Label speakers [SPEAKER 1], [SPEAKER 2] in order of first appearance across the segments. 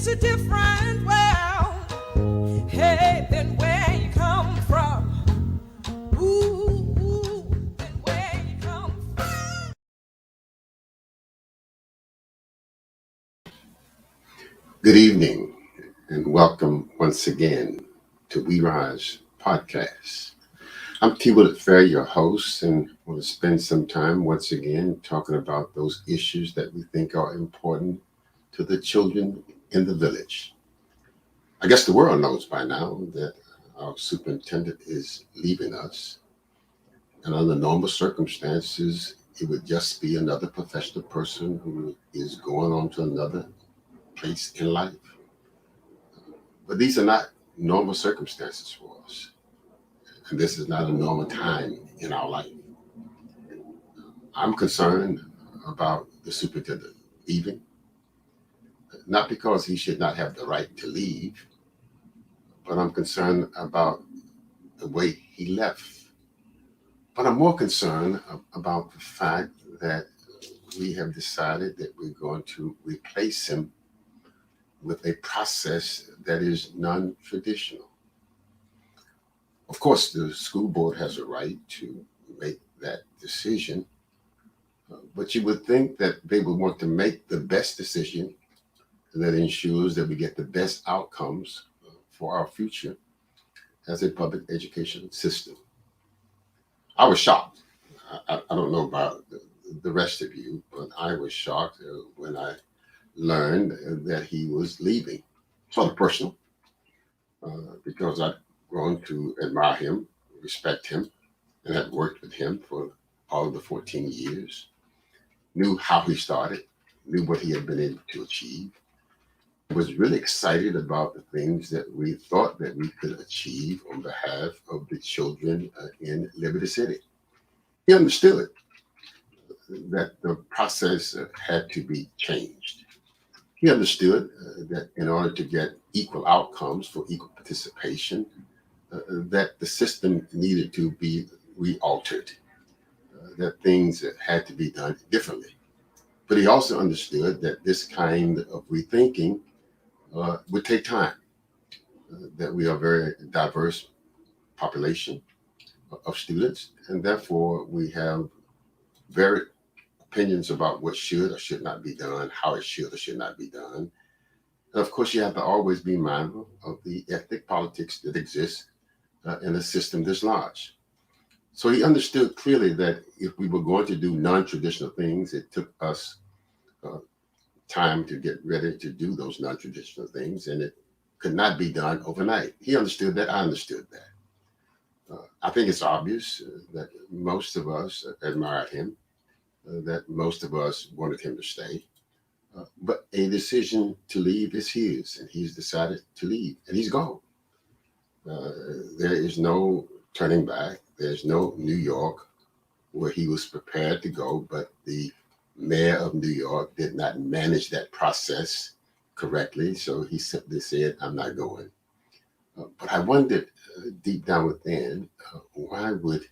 [SPEAKER 1] a different world. Hey, than where you come from. Ooh, than where you come from.
[SPEAKER 2] Good evening and welcome once again to We Rise podcast. I'm T. Willard Fair, your host, and want to spend some time once again talking about those issues that we think are important to the children in the village. I guess the world knows by now that our superintendent is leaving us, and under normal circumstances, it would just be another professional person who is going on to another place in life. But these are not normal circumstances for us. And this is not a normal time in our life. I'm concerned about the superintendent leaving, not because he should not have the right to leave, but I'm concerned about the way he left. But I'm more concerned about the fact that we have decided that we're going to replace him with a process that is non-traditional. Of course, the school board has a right to make that decision, but you would think that they would want to make the best decision that ensures that we get the best outcomes for our future as a public education system. I was shocked. I don't know about the rest of you, but I was shocked when I learned that he was leaving. Sort of personal, because I've grown to admire him, respect him, and had worked with him for all of the 14 years, knew how he started, knew what he had been able to achieve, was really excited about the things that we thought that we could achieve on behalf of the children in Liberty City. He understood that the process had to be changed. He understood that in order to get equal outcomes for equal participation, that the system needed to be re-altered, that things had to be done differently. But he also understood that this kind of rethinking would take time, that we are a very diverse population of students, and therefore we have varied opinions about what should or should not be done, how it should or should not be done. And of course, you have to always be mindful of the ethnic politics that exists in a system this large. So he understood clearly that if we were going to do non-traditional things, it took us uh, time to get ready to do those non-traditional things, and it could not be done overnight. He understood that. I understood that. I think it's obvious that most of us admired him, that most of us wanted him to stay. But a decision to leave is his, and he's decided to leave, and he's gone. Uh, there is no turning back. There's no New York where he was prepared to go, but the mayor of New York did not manage that process correctly. So he simply said, I'm not going. But I wondered deep down within, why would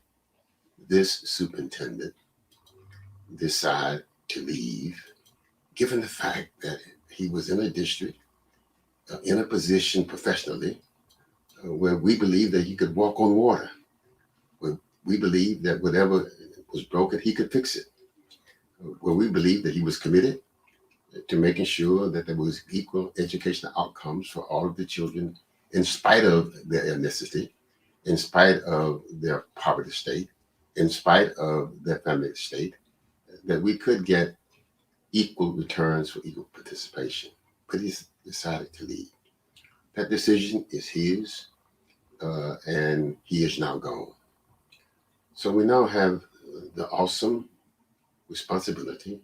[SPEAKER 2] this superintendent decide to leave, given the fact that he was in a district, in a position professionally, where we believe that he could walk on water, where we believe that whatever was broken, he could fix it, where we believe that he was committed to making sure that there was equal educational outcomes for all of the children, in spite of their ethnicity, in spite of their poverty state, in spite of their family state, that we could get equal returns for equal participation. But he's decided to leave. That decision is his, and he is now gone. So we now have the awesome responsibility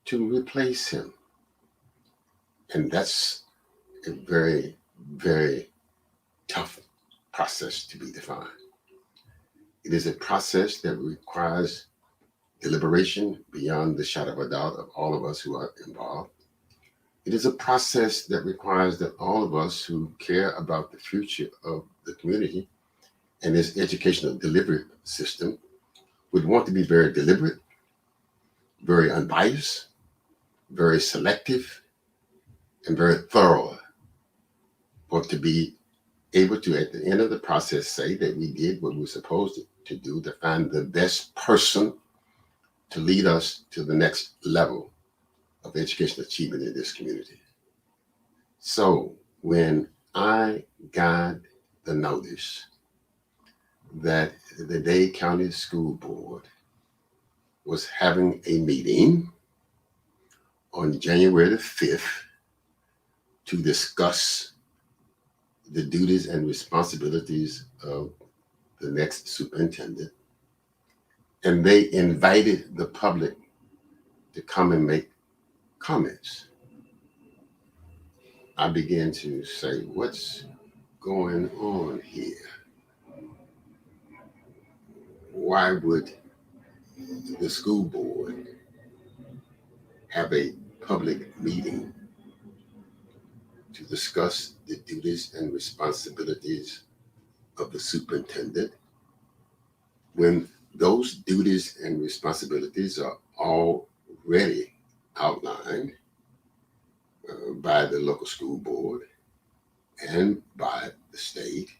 [SPEAKER 2] to replace him. And that's a very, very tough process to be defined. It is a process that requires deliberation beyond the shadow of a doubt of all of us who are involved. It is a process that requires that all of us who care about the future of the community and its educational delivery system would want to be very deliberate, very unbiased, very selective, and very thorough, but to be able to, at the end of the process, say that we did what we were supposed to do to find the best person to lead us to the next level of educational achievement in this community. So when I got the notice that the Dade County School Board was having a meeting on January the 5th to discuss the duties and responsibilities of the next superintendent, and they invited the public to come and make comments, I began to say, what's going on here? Why would the school board have a public meeting to discuss the duties and responsibilities of the superintendent when those duties and responsibilities are already outlined by the local school board and by the state?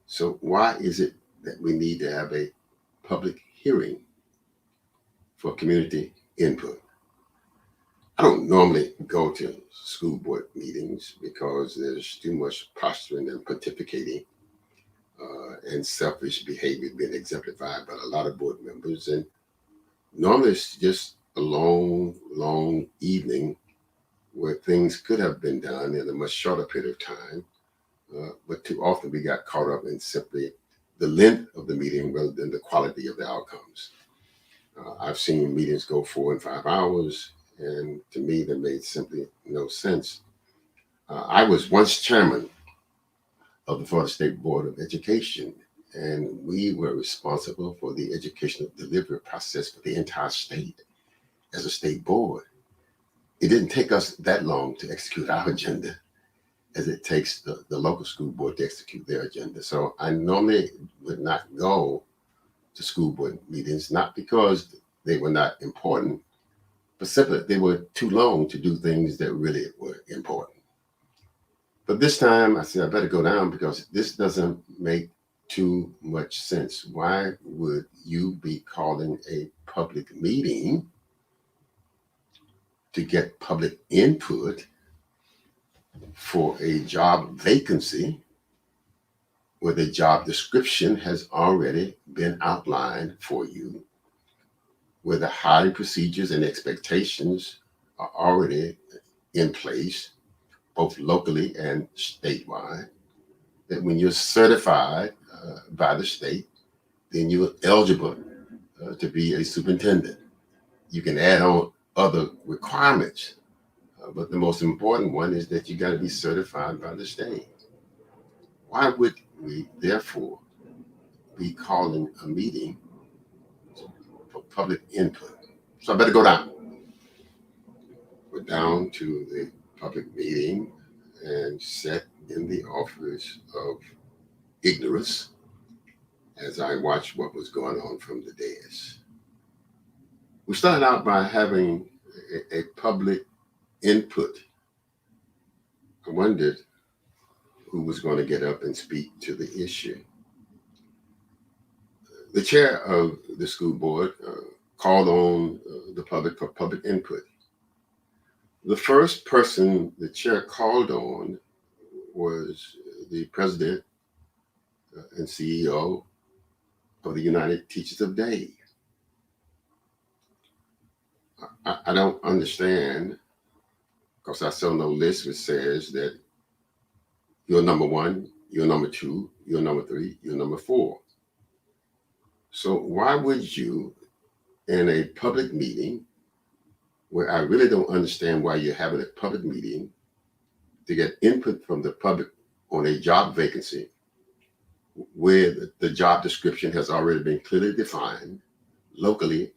[SPEAKER 2] So why is it that we need to have a public hearing for community input? I don't normally go to school board meetings because there's too much posturing and pontificating and selfish behavior being exemplified by a lot of board members. And normally it's just a long evening where things could have been done in a much shorter period of time. But too often we got caught up in simply the length of the meeting rather than the quality of the outcomes. I've seen meetings go 4 and 5 hours, and to me, that made simply no sense. I was once chairman of the Florida State Board of Education, and we were responsible for the educational delivery process for the entire state as a state board. It didn't take us that long to execute our agenda as it takes the local school board to execute their agenda. So I normally would not go to school board meetings, not because they were not important, but simply they were too long to do things that really were important. But this time I said, I better go down because this doesn't make too much sense. Why would you be calling a public meeting to get public input for a job vacancy where the job description has already been outlined for you, where the hiring procedures and expectations are already in place, both locally and statewide, that when you're certified by the state, then you're eligible to be a superintendent. You can add on other requirements, but the most important one is that you got to be certified by the state. Why would we therefore be calling a meeting for public input? So I better go down. We're down to the public meeting and sat in the office of ignorance as I watched what was going on from the dais. We started out by having a public input. I wondered who was going to get up and speak to the issue. The chair of the school board called on the public for public input. The first person the chair called on was the president and CEO of the United Teachers of Dade. I don't understand, because I saw no list which says that you're number one, you're number two, you're number three, you're number four. So why would you, in a public meeting, where I really don't understand why you're having a public meeting to get input from the public on a job vacancy, where the job description has already been clearly defined locally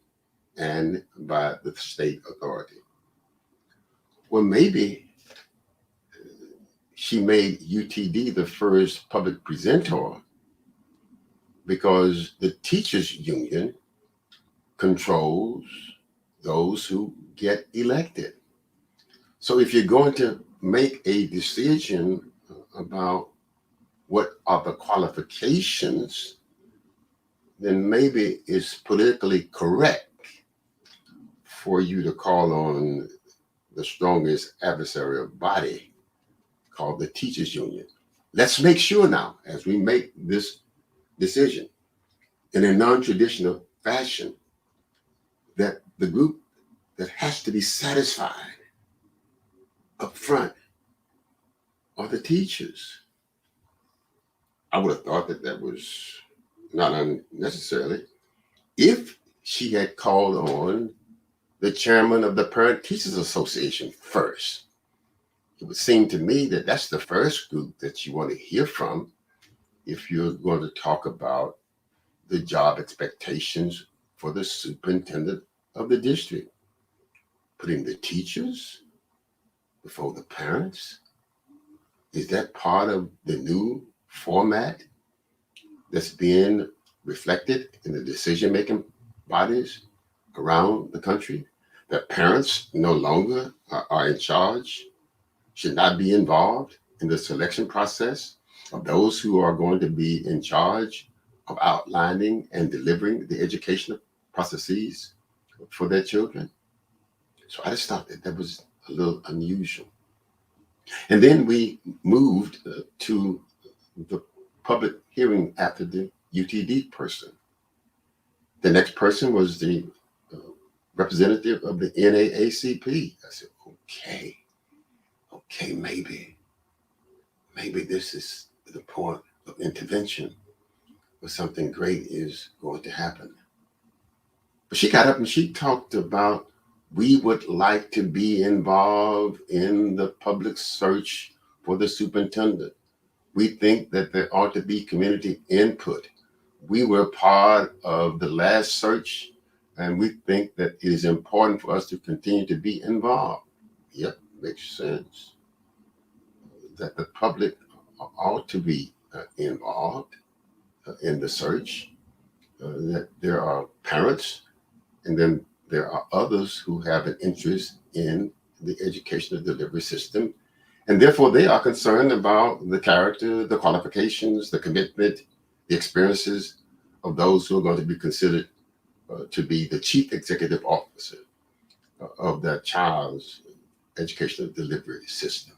[SPEAKER 2] and by the state authority? Well, maybe she made UTD the first public presenter because the teachers union controls those who get elected. So if you're going to make a decision about what are the qualifications, then maybe it's politically correct for you to call on the strongest adversarial body called the teachers union. Let's make sure now, as we make this decision in a non-traditional fashion, that the group that has to be satisfied up front are the teachers. I would have thought that that was not unnecessarily. If she had called on the chairman of the Parent Teachers Association first, it would seem to me that that's the first group that you want to hear from if you're going to talk about the job expectations for the superintendent of the district. Putting the teachers before the parents? Is that part of the new format that's being reflected in the decision-making bodies around the country? That parents no longer are in charge, should not be involved in the selection process of those who are going to be in charge of outlining and delivering the educational processes for their children. So I just thought that that was a little unusual. And then we moved to the public hearing after the UTD person. The next person was the representative of the NAACP. I said, okay, maybe this is the point of intervention where something great is going to happen. But she got up and she talked about, we would like to be involved in the public search for the superintendent. We think that there ought to be community input. We were part of the last search, and we think that it is important for us to continue to be involved. Yep, makes sense. That the public ought to be involved in the search, that there are parents, and then there are others who have an interest in the educational delivery system, and therefore they are concerned about the character, the qualifications, the commitment, the experiences of those who are going to be considered to be the chief executive officer of that child's educational delivery system.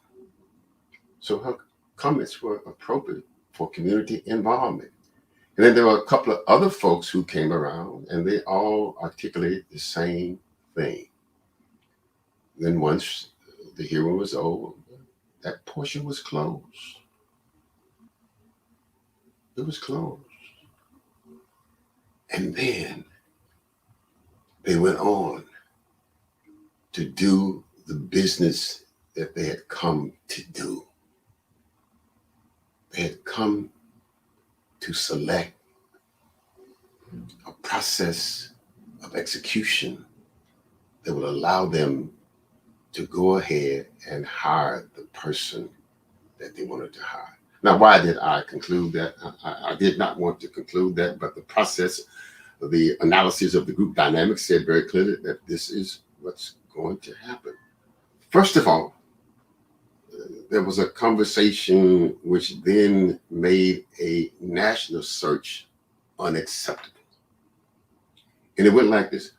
[SPEAKER 2] So her comments were appropriate for community involvement. And then there were a couple of other folks who came around, and they all articulated the same thing. Then once the hearing was over, that portion was closed. It was closed. And then they went on to do the business that they had come to do. They had come to select a process of execution that would allow them to go ahead and hire the person that they wanted to hire. Now, why did I conclude that? I did not want to conclude that, but the process of the analysis of the group dynamics said very clearly that this is what's going to happen. First of all, there was a conversation which then made a national search unacceptable. And it went like this.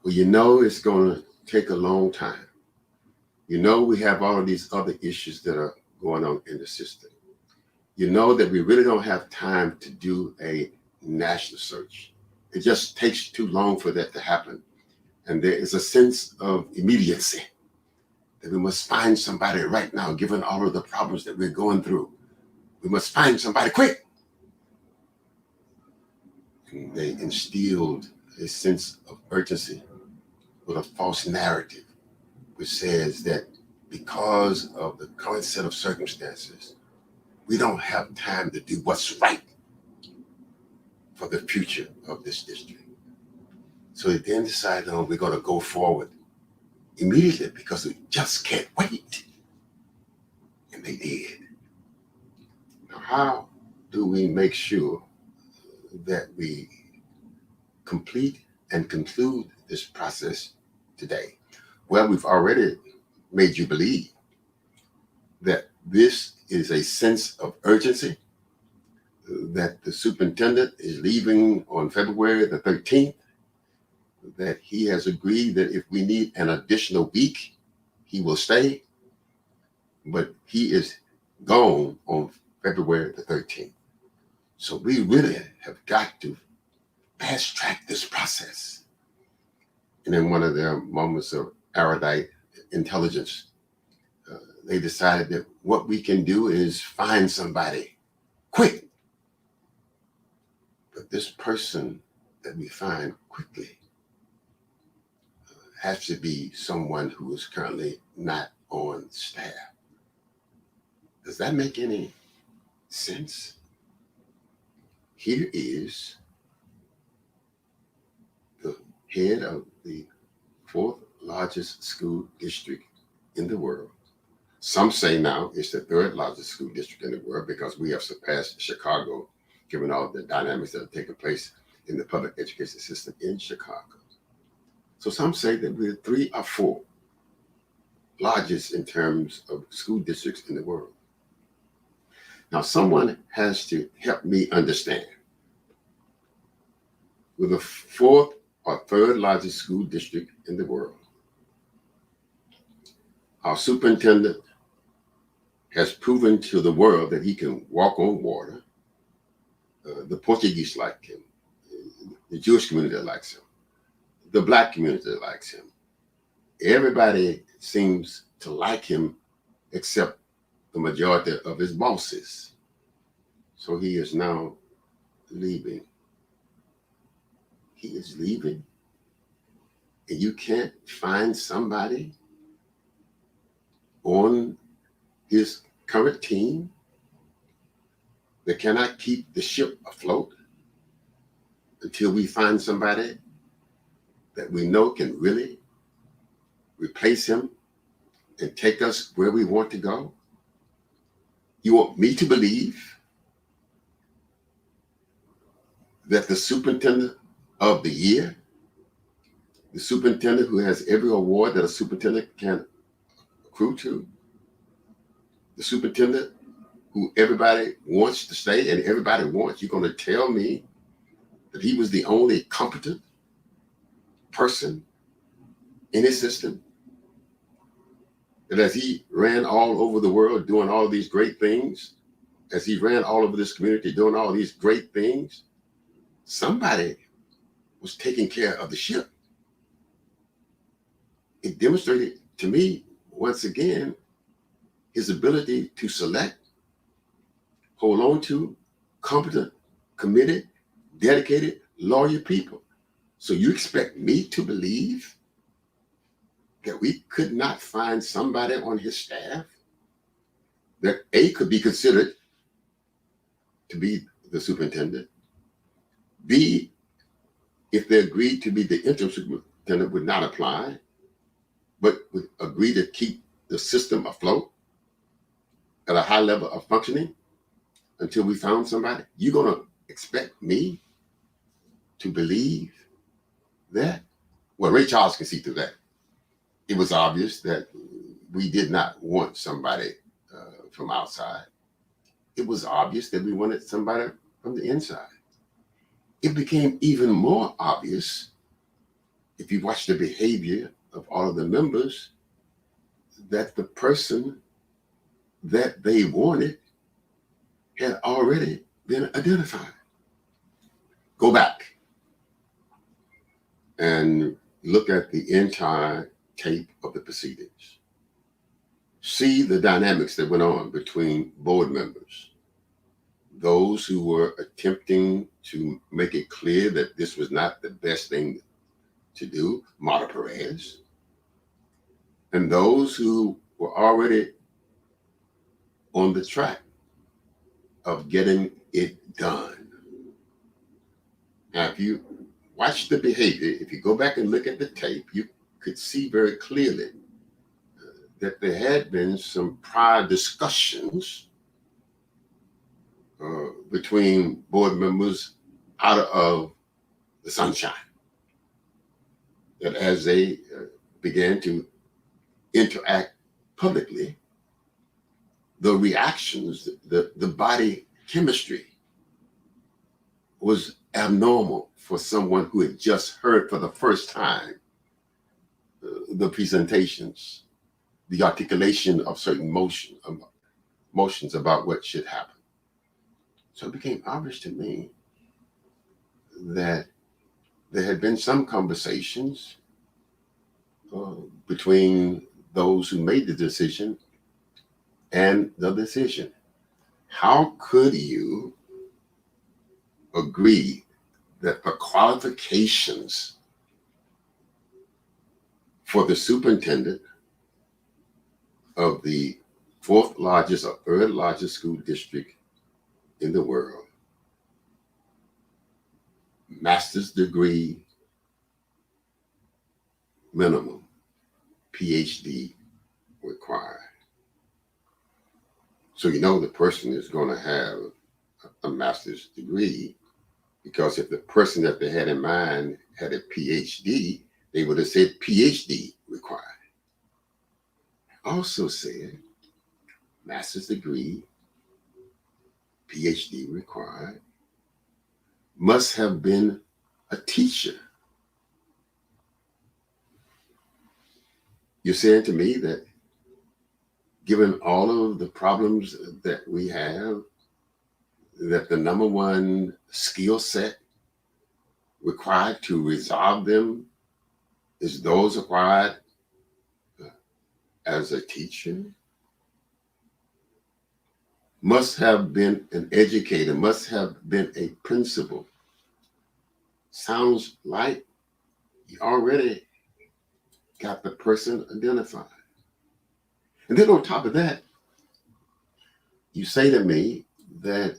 [SPEAKER 2] Well, you know it's going to take a long time. You know we have all of these other issues that are going on in the system. You know that we really don't have time to do a national search. It just takes too long for that to happen. And there is a sense of immediacy that we must find somebody right now, given all of the problems that we're going through. We must find somebody quick. And they instilled a sense of urgency with a false narrative, which says that because of the current set of circumstances, we don't have time to do what's right for the future of this district. So they then decided, oh, we're going to go forward immediately because we just can't wait. And they did. Now, how do we make sure that we complete and conclude this process today? Well, we've already made you believe This is a sense of urgency that the superintendent is leaving on February the 13th, that he has agreed that if we need an additional week, he will stay, but he is gone on February the 13th. So we really have got to fast track this process. And in one of their moments of erudite intelligence, they decided that what we can do is find somebody quick. But this person that we find quickly has to be someone who is currently not on staff. Does that make any sense? Here is the head of the fourth largest school district in the world. Some say now it's the third largest school district in the world because we have surpassed Chicago, given all the dynamics that have taken place in the public education system in Chicago. So some say that we're 3 or 4 largest in terms of school districts in the world. Now, someone has to help me understand. We're the 4th or 3rd largest school district in the world. Our superintendent has proven to the world that he can walk on water. The Portuguese like him. The Jewish community likes him. The Black community likes him. Everybody seems to like him except the majority of his bosses. So he is now leaving. He is leaving. And you can't find somebody on his current team that cannot keep the ship afloat until we find somebody that we know can really replace him and take us where we want to go. You want me to believe that the superintendent of the year, the superintendent who has every award that a superintendent can accrue to, the superintendent who everybody wants to stay and everybody wants, you're going to tell me that he was the only competent person in his system? That as he ran all over the world doing all these great things, as he ran all over this community doing all these great things, somebody was taking care of the ship. It demonstrated to me, once again, his ability to select, hold on to competent, committed, dedicated, loyal people. So you expect me to believe that we could not find somebody on his staff that A, could be considered to be the superintendent, B, if they agreed to be the interim superintendent, would not apply, but would agree to keep the system afloat at a high level of functioning until we found somebody? You're going to expect me to believe that? Well, Ray Charles can see through that. It was obvious that we did not want somebody from outside. It was obvious that we wanted somebody from the inside. It became even more obvious if you watch the behavior of all of the members that the person that they wanted had already been identified. Go back and look at the entire tape of the proceedings. See the dynamics that went on between board members, those who were attempting to make it clear that this was not the best thing to do, Marta Perez, and those who were already on the track of getting it done. Now, if you watch the behavior, if you go back and look at the tape, you could see very clearly that there had been some prior discussions between board members out of the sunshine. That as they began to interact publicly, the reactions, the body chemistry was abnormal for someone who had just heard for the first time the presentations, the articulation of certain motions about what should happen. So it became obvious to me that there had been some conversations between those who made the decision and the decision. How could you agree that the qualifications for the superintendent of the fourth largest or third largest school district in the world, master's degree minimum, PhD required? So you know the person is going to have a master's degree, because if the person that they had in mind had a PhD, they would have said PhD required. Also said master's degree, PhD required, must have been a teacher. You're saying to me that given all of the problems that we have, that the number one skill set required to resolve them is those acquired as a teacher? Must have been an educator, must have been a principal. Sounds like you already got the person identified. And then on top of that, you say to me that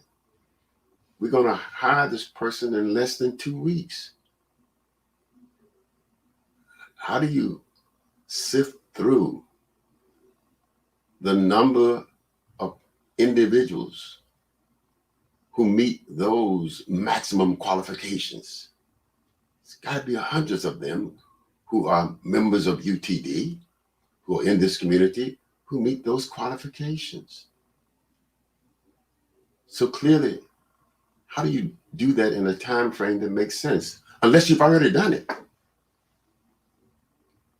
[SPEAKER 2] we're going to hire this person in less than 2 weeks. How do you sift through the number of individuals who meet those maximum qualifications? It's got to be hundreds of them who are members of UTD, who are in this community, who meet those qualifications. So clearly, how do you do that in a time frame that makes sense? Unless you've already done it.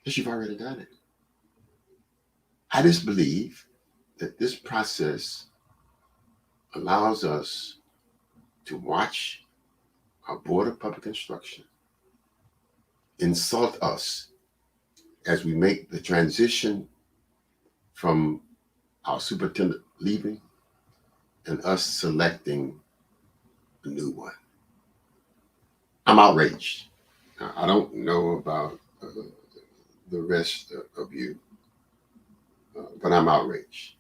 [SPEAKER 2] Unless you've already done it. I just believe that this process allows us to watch our Board of Public Instruction insult us as we make the transition from our superintendent leaving and us selecting a new one. I'm outraged. Now, I don't know about the rest of you, but I'm outraged.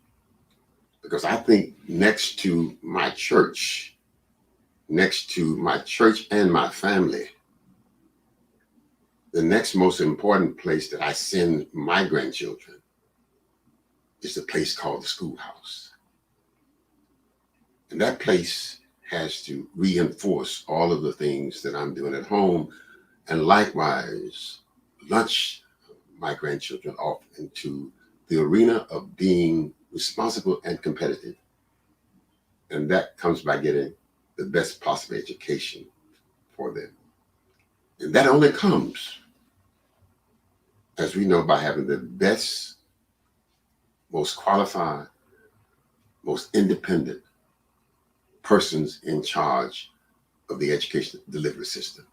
[SPEAKER 2] Because I think next to my church and my family, the next most important place that I send my grandchildren is a place called the schoolhouse. And that place has to reinforce all of the things that I'm doing at home, and likewise launch my grandchildren off into the arena of being responsible and competitive. And that comes by getting the best possible education for them. And that only comes, as we know, by having the best, most qualified, most independent persons in charge of the education delivery system.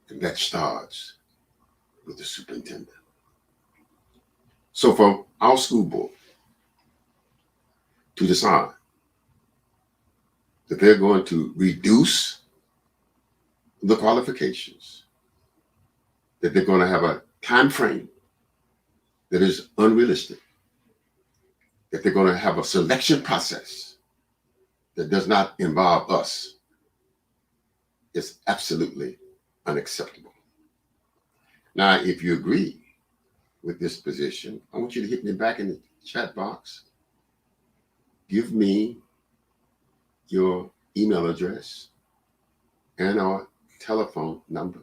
[SPEAKER 2] And that starts with the superintendent. So for our school board to decide that they're going to reduce the qualifications, that they're going to have a time frame that is unrealistic, that they're going to have a selection process that does not involve us, is absolutely unacceptable. Now, if you agree with this position, I want you to hit me back in the chat box. Give me your email address and our telephone number,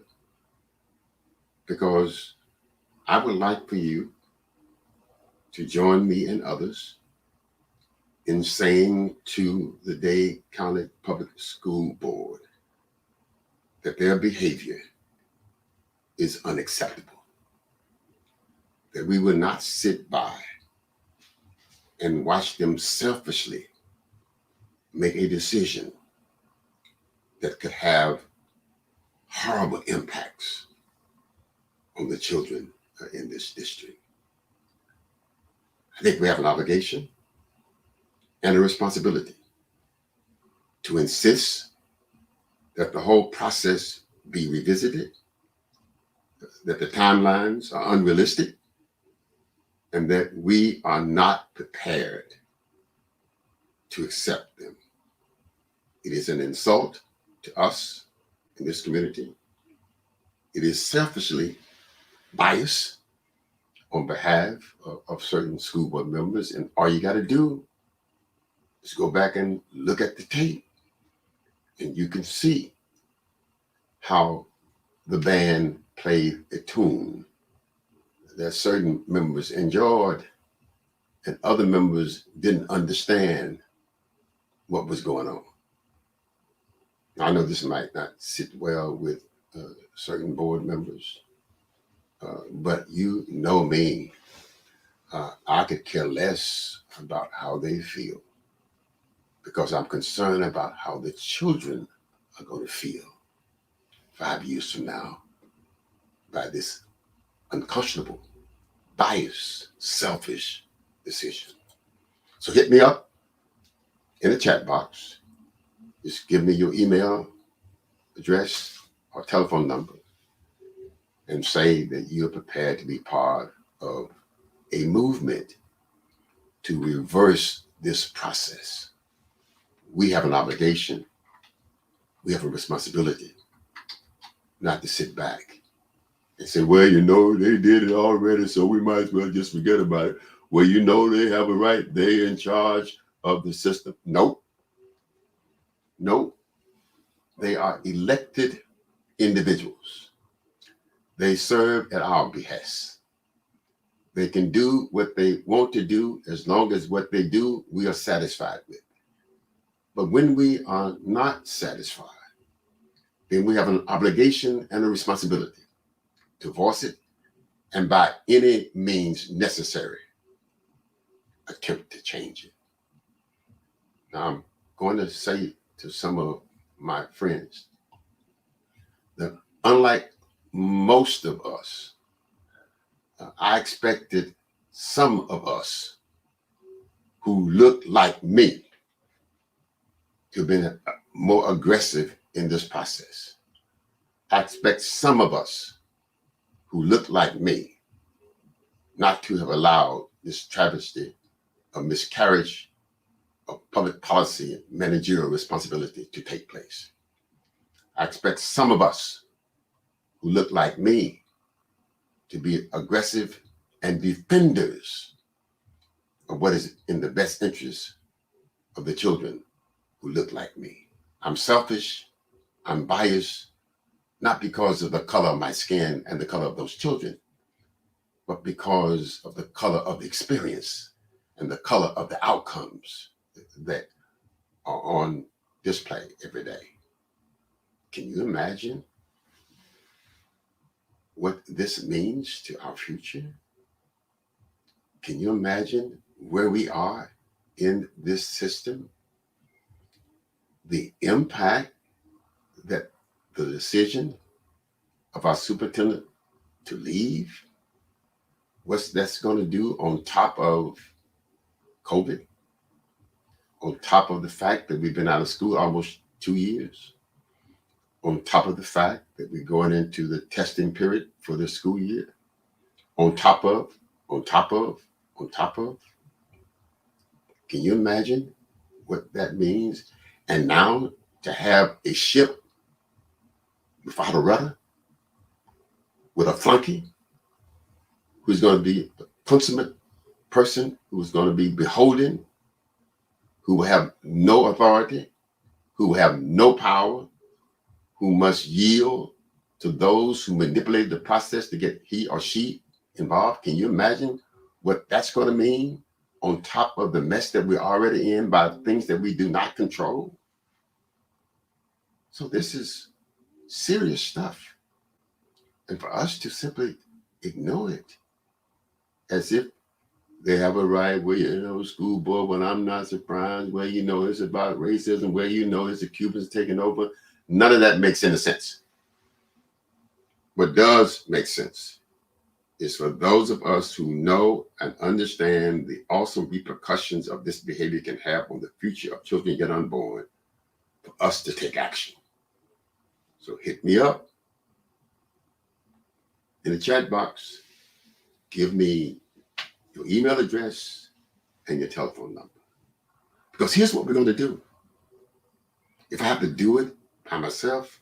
[SPEAKER 2] because I would like for you to join me and others in saying to the Dade County Public School Board that their behavior is unacceptable, that we will not sit by and watch them selfishly make a decision that could have horrible impacts on the children in this district. I think we have an obligation and a responsibility to insist that the whole process be revisited, that the timelines are unrealistic, and that we are not prepared to accept them. It is an insult to us in this community. It is selfishly biased on behalf of certain school board members. And all you got to do is go back and look at the tape, and you can see how the band played a tune that certain members enjoyed and other members didn't understand what was going on. I know this might not sit well with certain board members, but you know me. I could care less about how they feel because I'm concerned about how the children are going to feel 5 years from now by this unconscionable, biased, selfish decision. So hit me up in the chat box. Just give me your email address or telephone number and say that you're prepared to be part of a movement to reverse this process. We have an obligation, we have a responsibility not to sit back and say, well, you know, they did it already, so we might as well just forget about it. Well, you know, they have a right. They're in charge of the system. Nope. They are elected individuals. They serve at our behest. They can do what they want to do as long as what they do we are satisfied with. But when we are not satisfied, then we have an obligation and a responsibility to voice it and by any means necessary attempt to change it. Now, I'm going to say to some of my friends that unlike most of us, I expected some of us who looked like me to have been more aggressive in this process. I expect some of us who look like me not to have allowed this travesty of miscarriage of public policy and managerial responsibility to take place. I expect some of us who look like me to be aggressive and defenders of what is in the best interest of the children who look like me. I'm selfish, I'm biased, not because of the color of my skin and the color of those children, but because of the color of the experience and the color of the outcomes that are on display every day. Can you imagine what this means to our future? Can you imagine where we are in this system? The impact that the decision of our superintendent to leave, what that's going to do on top of COVID, on top of the fact that we've been out of school almost 2 years, on top of the fact that we're going into the testing period for the school year, on top of, can you imagine what that means? And now to have a ship without a rudder, with a flunky, who's going to be a consummate person, who's going to be beholden, who will have no authority, who will have no power, who must yield to those who manipulate the process to get he or she involved. Can you imagine what that's going to mean on top of the mess that we're already in by things that we do not control. So this is serious stuff. And for us to simply ignore it as if they have a right, well, school board, well, I'm not surprised, well, it's about racism, well, it's the Cubans taking over. None of that makes any sense. What does make sense is for those of us who know and understand the awesome repercussions of this behavior can have on the future of children yet unborn, for us to take action. So hit me up in the chat box. Give me your email address and your telephone number. Because here's what we're going to do. If I have to do it by myself,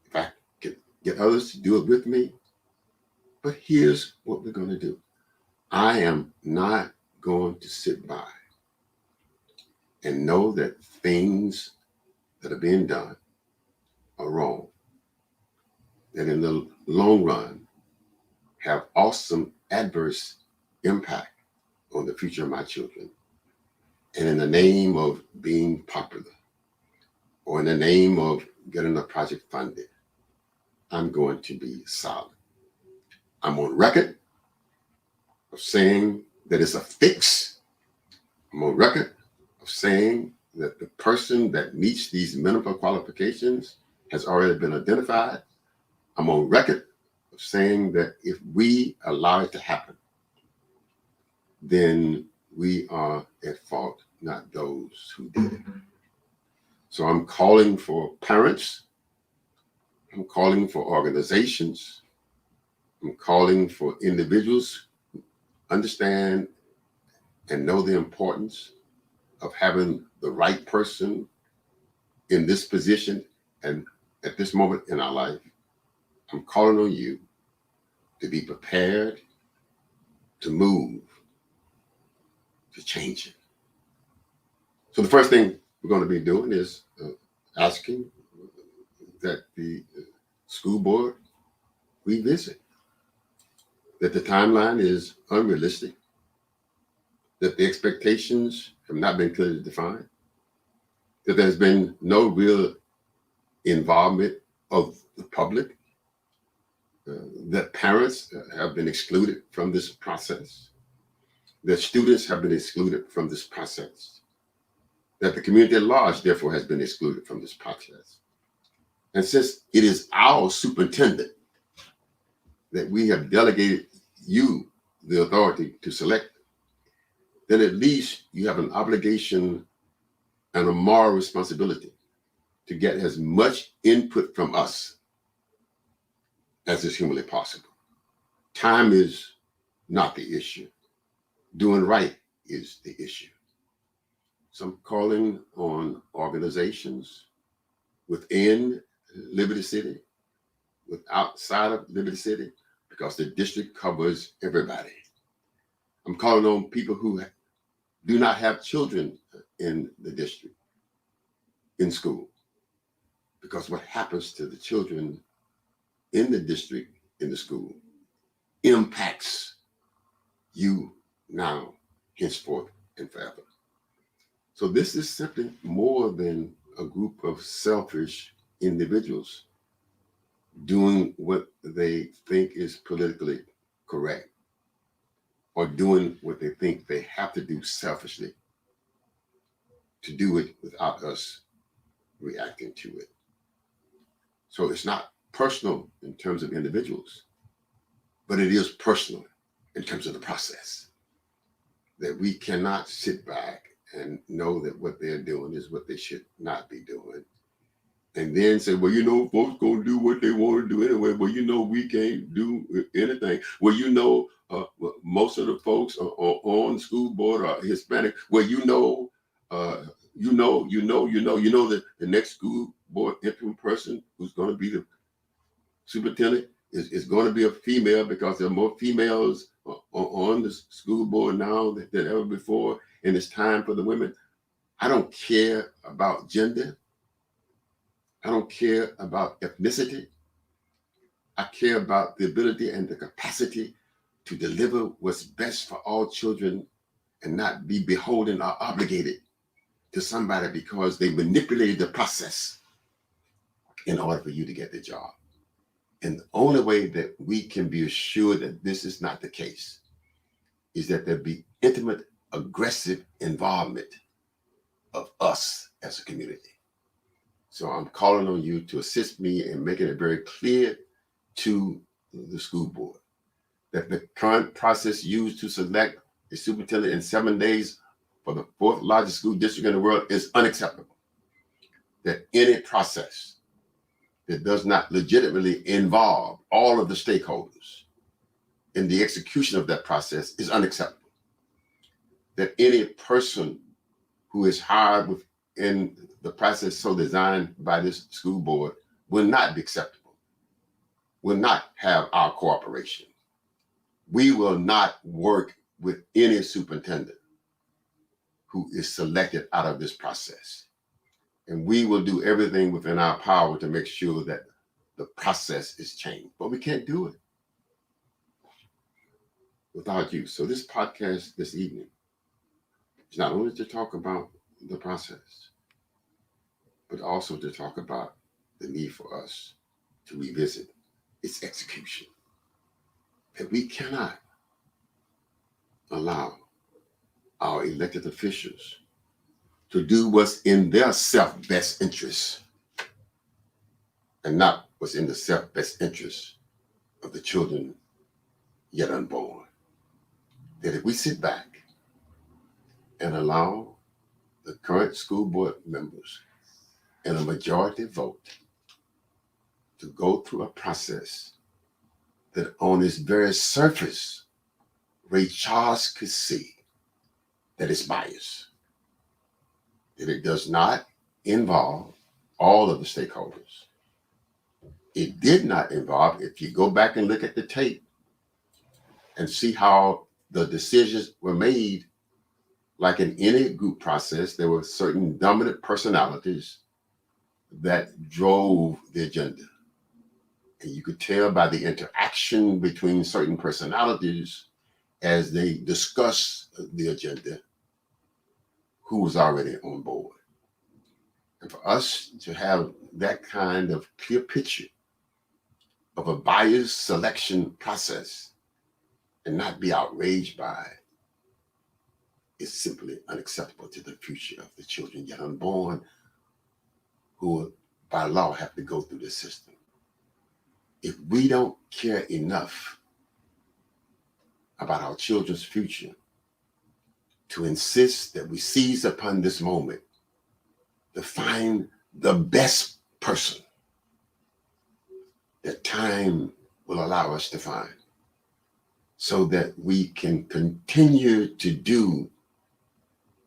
[SPEAKER 2] if I can get others to do it with me, but here's what we're going to do. I am not going to sit by and know that things that are being done are wrong, that in the long run have awesome adverse impact on the future of my children. And in the name of being popular, or in the name of getting a project funded, I'm going to be solid. I'm on record of saying that it's a fix. I'm on record of saying that the person that meets these minimum qualifications has already been identified. I'm on record of saying that if we allow it to happen, then we are at fault, not those who did it. So I'm calling for parents. I'm calling for organizations. I'm calling for individuals who understand and know the importance of having the right person in this position and at this moment in our life. I'm calling on you to be prepared to move, to change it. So the first thing we're going to be doing is asking that the school board revisit, that the timeline is unrealistic, that the expectations have not been clearly defined, that there's been no real involvement of the public, that parents have been excluded from this process, that students have been excluded from this process, that the community at large, therefore, has been excluded from this process. And since it is our superintendent that we have delegated you the authority to select, then at least you have an obligation and a moral responsibility to get as much input from us as is humanly possible. Time is not the issue. Doing right is the issue. So I'm calling on organizations within Liberty City, with outside of Liberty City, because the district covers everybody. I'm calling on people who do not have children in the district, in school, because what happens to the children in the district, in the school, impacts you now, henceforth, and forever. So this is simply more than a group of selfish individuals doing what they think is politically correct, or doing what they think they have to do selfishly to do it without us reacting to it. So it's not personal in terms of individuals, but it is personal in terms of the process, that we cannot sit back and know that what they're doing is what they should not be doing, and then say, well, folks gonna do what they want to do anyway. Well, we can't do anything. Well, most of the folks on the school board are Hispanic. Well, that the next school board interim person who's going to be the superintendent is going to be a female, because there are more females on the school board now than ever before, and it's time for the women. I don't care about gender. I don't care about ethnicity. I care about the ability and the capacity to deliver what's best for all children and not be beholden or obligated to somebody because they manipulated the process in order for you to get the job. And the only way that we can be assured that this is not the case is that there be intimate, aggressive involvement of us as a community. So I'm calling on you to assist me in making it very clear to the school board that the current process used to select a superintendent in 7 days for the fourth largest school district in the world is unacceptable. That any process that does not legitimately involve all of the stakeholders in the execution of that process is unacceptable. That any person who is hired within the process so designed by this school board will not be acceptable, will not have our cooperation. We will not work with any superintendent who is selected out of this process. And we will do everything within our power to make sure that the process is changed. But we can't do it without you. So this podcast this evening is not only to talk about the process, but also to talk about the need for us to revisit its execution. That we cannot allow our elected officials to do what's in their self-best interest and not what's in the self-best interest of the children yet unborn. That if we sit back and allow the current school board members in a majority vote to go through a process that on its very surface, Ray Charles could see that it's biased, that it does not involve all of the stakeholders. It did not involve, if you go back and look at the tape and see how the decisions were made, like in any group process, there were certain dominant personalities that drove the agenda. And you could tell by the interaction between certain personalities as they discuss the agenda who was already on board. And for us to have that kind of clear picture of a biased selection process and not be outraged by it is simply unacceptable to the future of the children yet unborn who by law have to go through this system. If we don't care enough about our children's future to insist that we seize upon this moment to find the best person that time will allow us to find, so that we can continue to do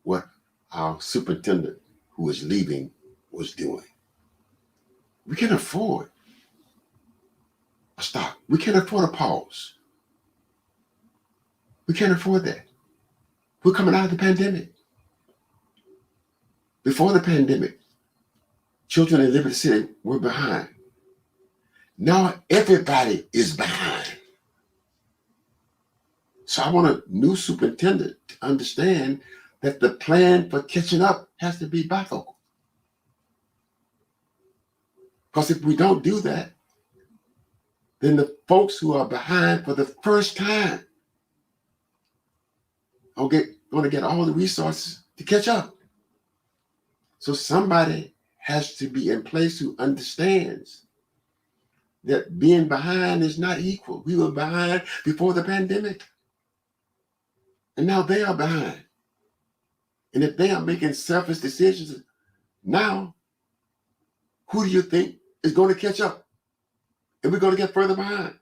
[SPEAKER 2] what our superintendent who is leaving was doing. We can't afford a stop. We can't afford a pause. We can't afford that. We're coming out of the pandemic. Before the pandemic, children in Liberty City were behind. Now everybody is behind. So I want a new superintendent to understand that the plan for catching up has to be bifocal. Because if we don't do that, then the folks who are behind for the first time are going to get all the resources to catch up. So somebody has to be in place who understands that being behind is not equal. We were behind before the pandemic, and now they are behind. And if they are making selfish decisions now, who do you think is going to catch up? And we're going to get further behind.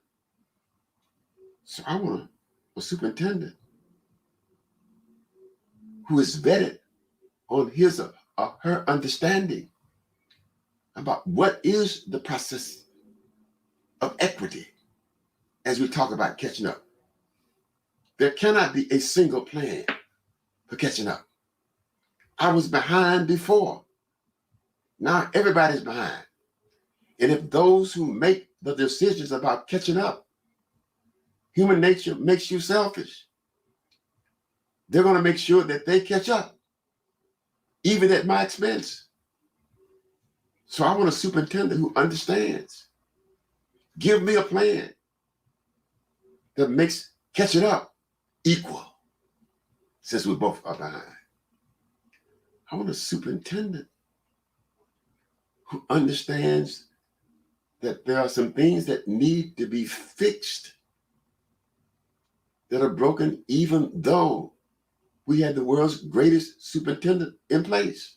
[SPEAKER 2] So I want a superintendent who is vetted on his or her understanding about what is the process of equity as we talk about catching up. There cannot be a single plan for catching up. I was behind before. Now everybody's behind. And if those who make the decisions about catching up, human nature makes you selfish, they're going to make sure that they catch up, even at my expense. So I want a superintendent who understands. Give me a plan that makes catching up equal, since we both are behind. I want a superintendent who understands that there are some things that need to be fixed that are broken, even though we had the world's greatest superintendent in place.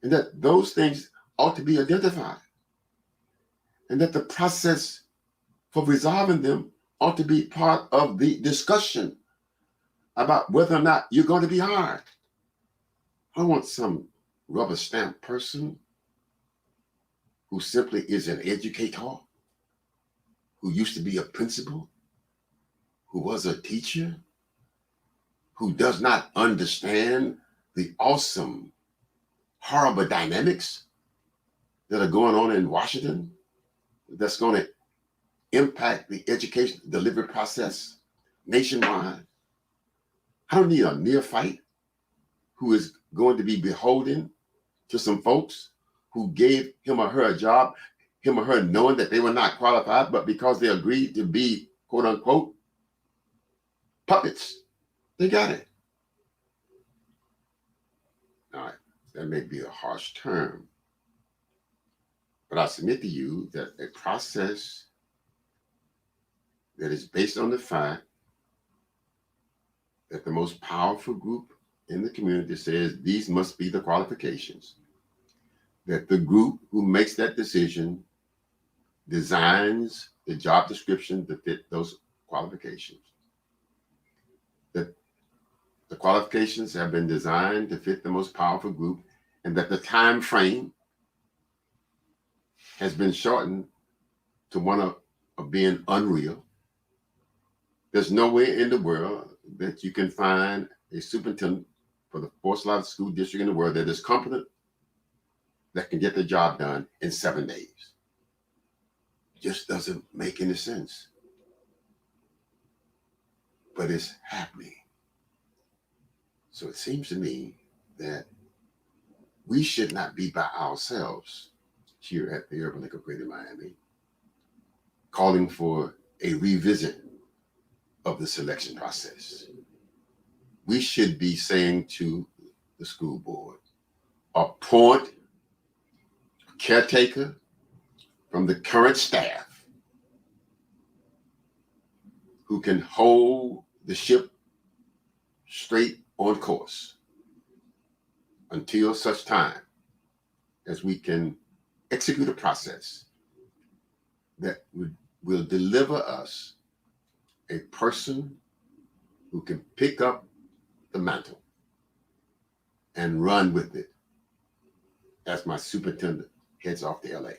[SPEAKER 2] And that those things ought to be identified. And that the process for resolving them ought to be part of the discussion about whether or not you're going to be hired. I don't want some rubber stamp person who simply is an educator, who used to be a principal, who was a teacher, who does not understand the awesome, horrible dynamics that are going on in Washington that's going to impact the education delivery process nationwide. I don't need a neophyte who is going to be beholden to some folks who gave him or her a job, him or her knowing that they were not qualified, but because they agreed to be, quote unquote, puppets, they got it. Now, that may be a harsh term, but I submit to you that a process that is based on the fact that the most powerful group in the community says these must be the qualifications, that the group who makes that decision designs the job description to fit those qualifications, that the qualifications have been designed to fit the most powerful group, and that the time frame has been shortened to one of being unreal. There's nowhere in the world that you can find a superintendent for the fourth largest school district in the world that is competent, that can get the job done in 7 days. It just doesn't make any sense. But it's happening. So it seems to me that we should not be by ourselves here at the Urban League of Greater Miami, calling for a revisit of the selection process. We should be saying to the school board, appoint a caretaker from the current staff who can hold the ship straight on course until such time as we can execute a process that will deliver us a person who can pick up the mantle and run with it as my superintendent heads off to LA.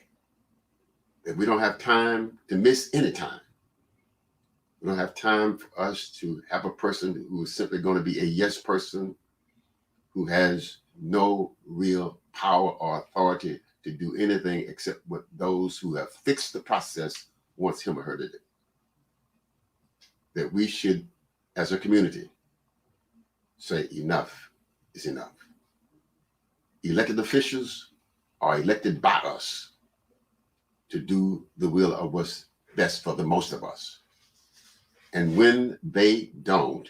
[SPEAKER 2] That we don't have time to miss any time. We don't have time for us to have a person who is simply going to be a yes person who has no real power or authority to do anything except what those who have fixed the process wants him or her to do. That we should, as a community, say enough is enough. Elected officials are elected by us to do the will of what's best for the most of us. And when they don't,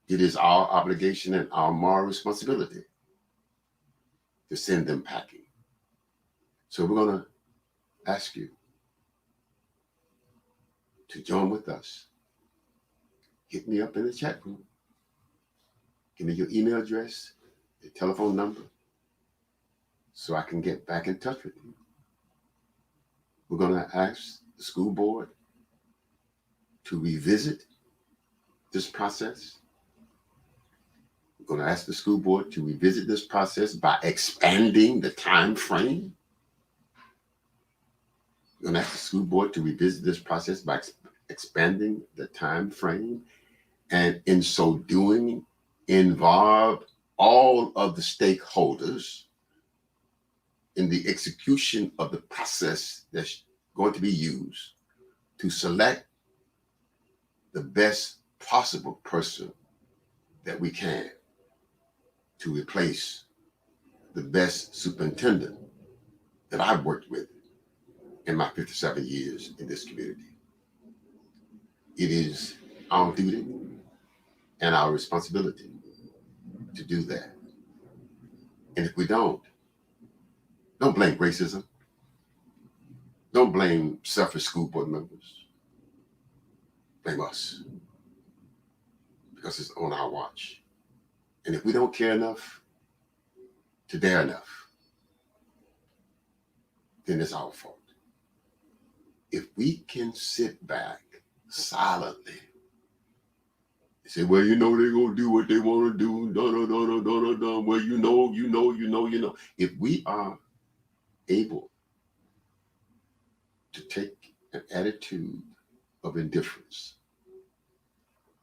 [SPEAKER 2] it is our obligation and our moral responsibility to send them packing. So we're going to ask you to join with us. Hit me up in the chat room. Give me your email address, your telephone number, so I can get back in touch with you. We're going to ask the school board to revisit this process. We're going to ask the school board to revisit this process by expanding the time frame. We're going to ask the school board to revisit this process by expanding the time frame, and in so doing, involve all of the stakeholders in the execution of the process that's going to be used to select the best possible person that we can to replace the best superintendent that I've worked with in my 57 years in this community. It is our duty and our responsibility to do that. And if we don't blame racism. Don't blame selfish school board members. Blame us, because it's on our watch. And if we don't care enough to dare enough, then it's our fault. If we can sit back silently and say, well, they're going to do what they want to do, well, you know. If we are able to take an attitude of indifference,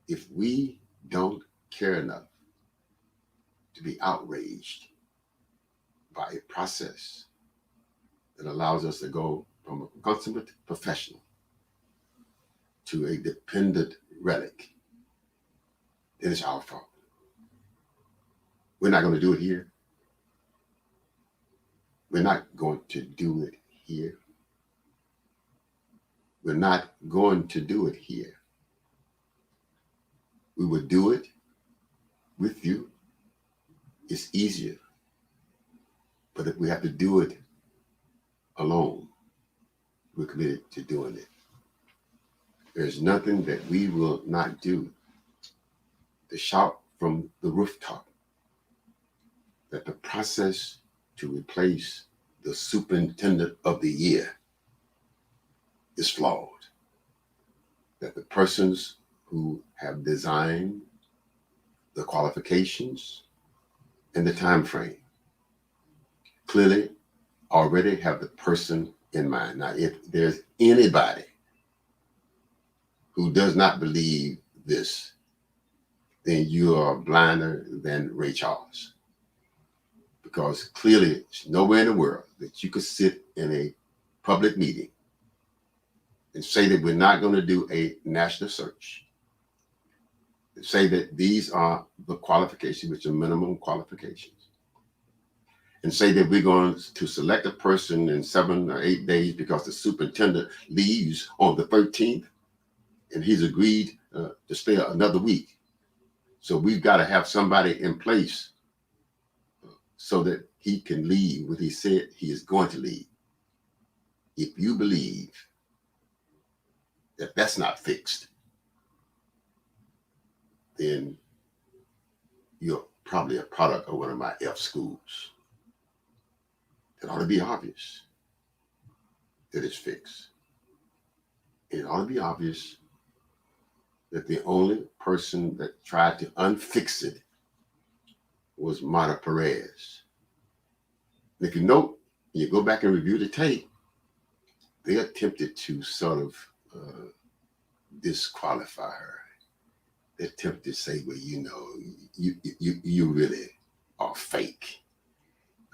[SPEAKER 2] if we don't care enough to be outraged by a process that allows us to go from a consummate professional to a dependent relic, then it's our fault. We're not going to do it here. We're not going to do it here. We're not going to do it here. We would do it with you. It's easier. But if we have to do it alone, we're committed to doing it. There's nothing that we will not do to shout from the rooftop that the process to replace the superintendent of the year is flawed. That the persons who have designed the qualifications and the time frame clearly already have the person in mind. Now, if there's anybody who does not believe this, then you are blinder than Ray Charles. Because clearly, it's nowhere in the world that you could sit in a public meeting and say that we're not going to do a national search, and say that these are the qualifications, which are minimum qualifications, and say that we're going to select a person in 7 or 8 days because the superintendent leaves on the 13th, and he's agreed to stay another week. So we've got to have somebody in place so that he can leave when he said he is going to leave. If you believe that that's not fixed, then you're probably a product of one of my F schools. It ought to be obvious that it's fixed. It ought to be obvious that the only person that tried to unfix it was Marta Perez. And if you note, you go back and review the tape, they attempted to sort of disqualify her. They attempted to say, well, you really are fake.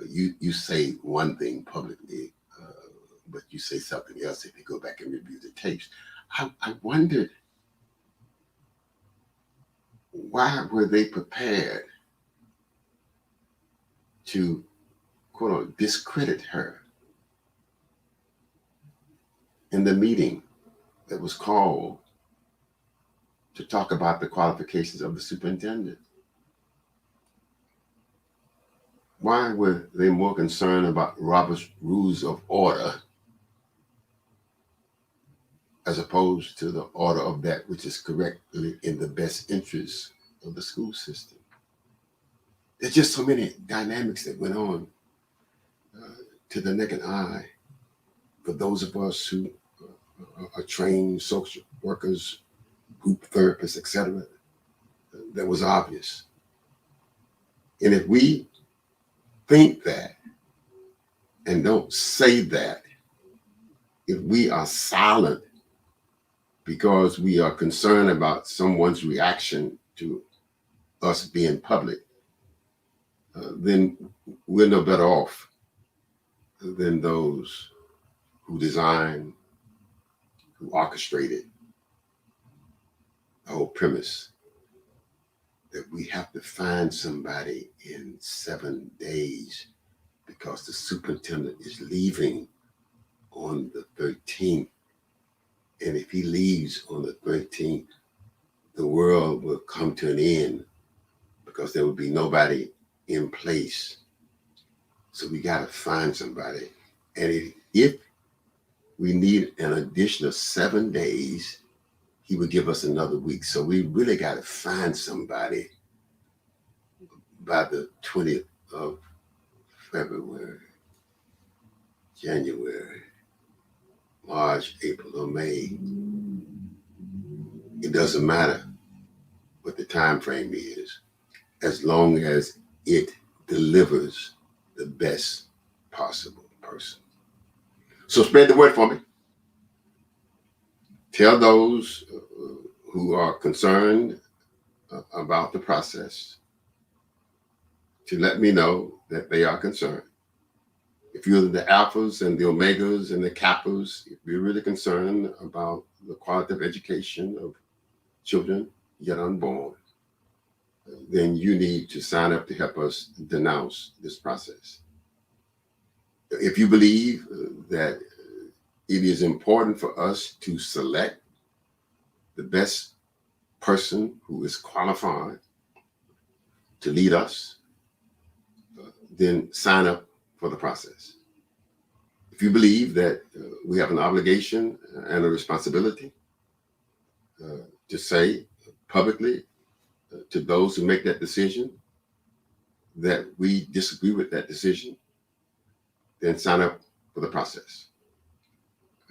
[SPEAKER 2] You say one thing publicly, but you say something else if you go back and review the tapes. I wondered, why were they prepared to, quote unquote, discredit her in the meeting that was called to talk about the qualifications of the superintendent? Why were they more concerned about Robert's Rules of Order as opposed to the order of that which is correctly in the best interest of the school system? There's just so many dynamics that went on to the naked eye for those of us who are trained social workers, group therapists, etc. That was obvious. And if we think that and don't say that, if we are silent because we are concerned about someone's reaction to us being public, then we're no better off than those who designed, who orchestrated whole premise that we have to find somebody in 7 days because the superintendent is leaving on the 13th. And if he leaves on the 13th, the world will come to an end because there will be nobody in place. So we got to find somebody. And if we need an additional 7 days, he would give us another week. So we really got to find somebody by the 20th of February, January, March, April, or May. It doesn't matter what the time frame is, as long as it delivers the best possible person. So spread the word for me. Tell those who are concerned about the process to let me know that they are concerned. If you're the alphas and the omegas and the kappas, if you're really concerned about the quality of education of children yet unborn, then you need to sign up to help us denounce this process. If you believe that it is important for us to select the best person who is qualified to lead us, then sign up for the process. If you believe that we have an obligation and a responsibility to say publicly to those who make that decision that we disagree with that decision, then sign up for the process.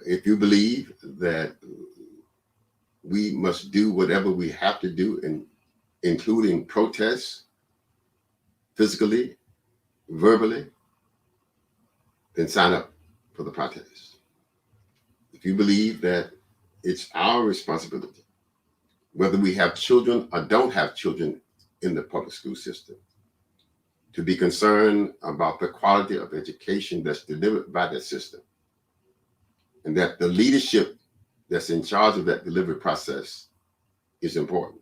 [SPEAKER 2] If you believe that we must do whatever we have to do, including protests, physically, verbally, then sign up for the protest. If you believe that it's our responsibility, whether we have children or don't have children in the public school system, to be concerned about the quality of education that's delivered by that system, and that the leadership that's in charge of that delivery process is important,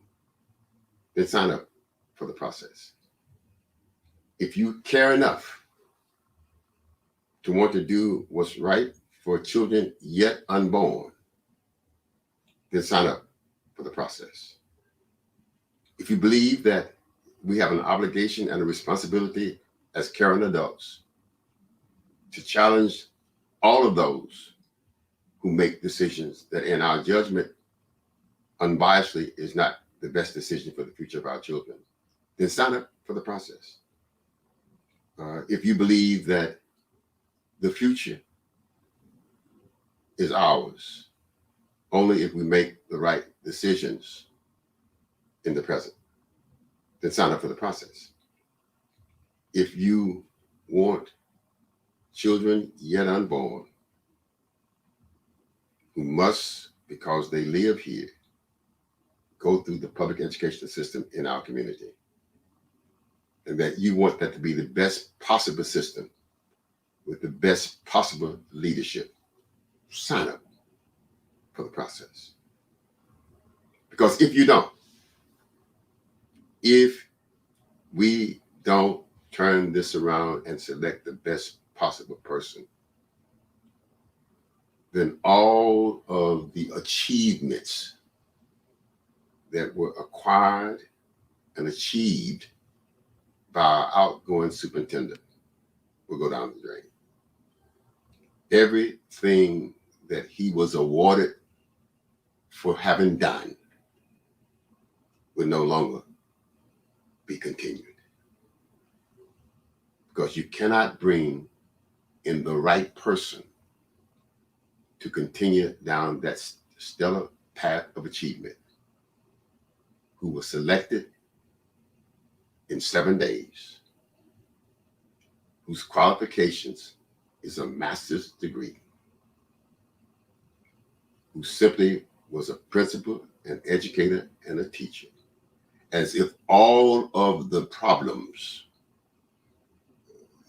[SPEAKER 2] then sign up for the process. If you care enough to want to do what's right for children yet unborn, then sign up for the process. If you believe that we have an obligation and a responsibility as caring adults to challenge all of those who make decisions that in our judgment unbiasedly is not the best decision for the future of our children, then sign up for the process. If you believe that the future is ours only if we make the right decisions in the present, then sign up for the process. If you want children yet unborn who must, because they live here, go through the public education system in our community, and that you want that to be the best possible system with the best possible leadership, sign up for the process. Because if we don't turn this around and select the best possible person, then all of the achievements that were acquired and achieved by our outgoing superintendent will go down the drain. Everything that he was awarded for having done will no longer be continued. Because you cannot bring in the right person to continue down that stellar path of achievement, who was selected in 7 days, whose qualifications is a master's degree, who simply was a principal, an educator, and a teacher, as if all of the problems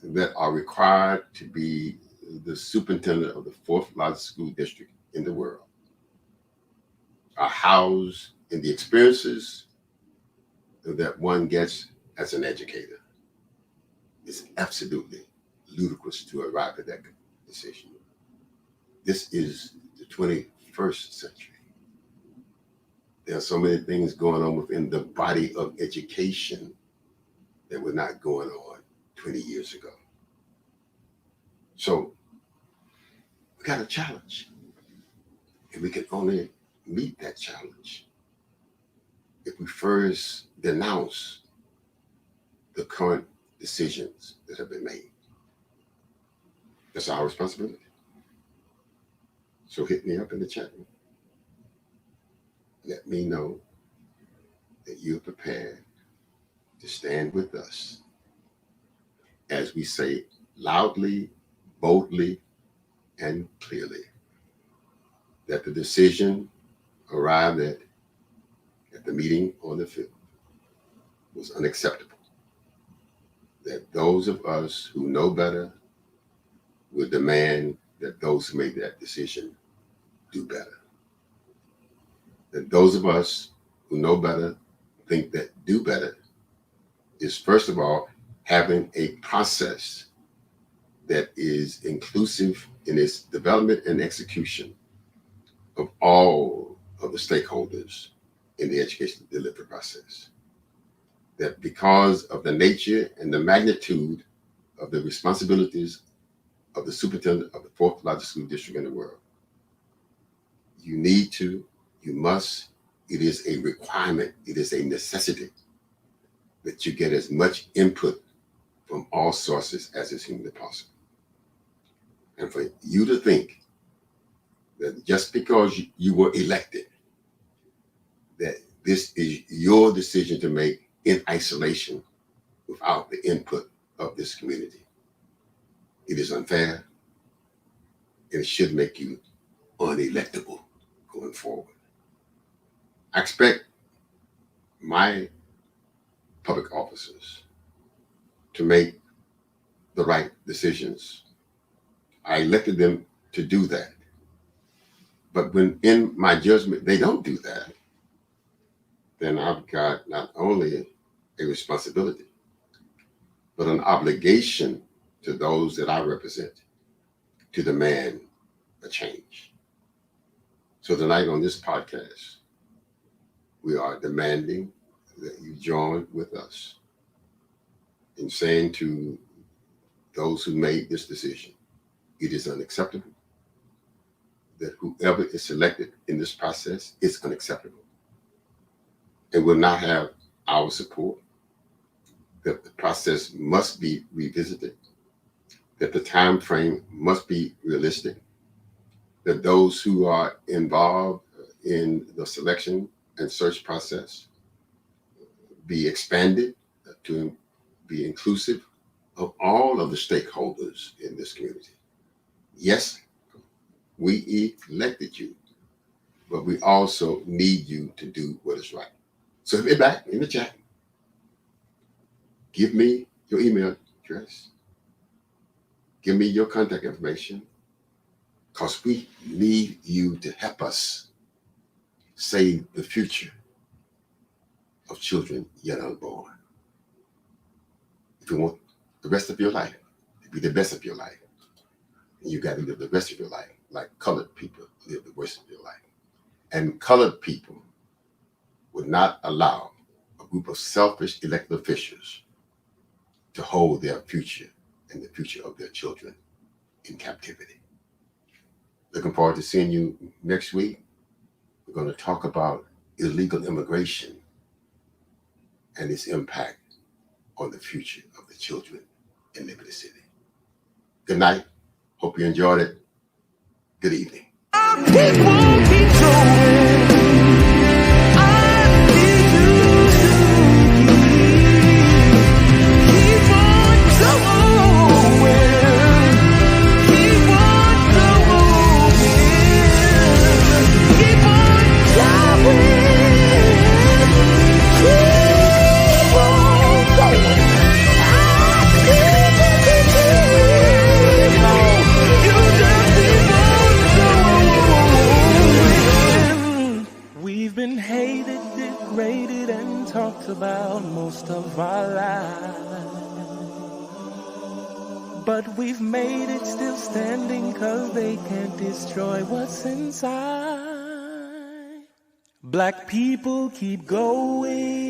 [SPEAKER 2] that are required to be the superintendent of the fourth largest school district in the world are housed in the experiences that one gets as an educator. It's absolutely ludicrous to arrive at that decision. This is the 21st century. There are so many things going on within the body of education that were not going on 20 years ago. So we got a challenge, and we can only meet that challenge if we first denounce the current decisions that have been made. That's our responsibility. So hit me up in the chat room. Let me know that you're prepared to stand with us as we say loudly, boldly, and clearly that the decision arrived at the meeting on the 5th was unacceptable. That those of us who know better will demand that those who made that decision do better. That those of us who know better think that do better is, first of all, having a process that is inclusive in its development and execution of all of the stakeholders in the education delivery process. That because of the nature and the magnitude of the responsibilities of the superintendent of the 4th largest school district in the world, you must, it is a requirement, it is a necessity that you get as much input from all sources as is humanly possible. And for you to think that just because you were elected, that this is your decision to make in isolation without the input of this community, it is unfair, and it should make you unelectable going forward. I expect my public officers to make the right decisions. I elected them to do that. But when in my judgment they don't do that, then I've got not only a responsibility, but an obligation to those that I represent to demand a change. So tonight on this podcast, we are demanding that you join with us in saying to those who made this decision, it is unacceptable. That whoever is selected in this process is unacceptable and will not have our support. That the process must be revisited. That the time frame must be realistic. That those who are involved in the selection and search process be expanded to be inclusive of all of the stakeholders in this community. Yes, we elected you, but we also need you to do what is right. So hit me back in the chat. Give me your email address. Give me your contact information, because we need you to help us save the future of children yet unborn. If you want the rest of your life to be the best of your life, you got to live the rest of your life like colored people live the rest of your life. And colored people would not allow a group of selfish elected officials to hold their future and the future of their children in captivity. Looking forward to seeing you next week. We're going to talk about illegal immigration and its impact on the future of the children in Liberty City. Good night. Hope you enjoyed it. Good evening.
[SPEAKER 3] talked about most of our lives. But we've made it still standing 'cause they can't destroy what's inside. Black people keep going.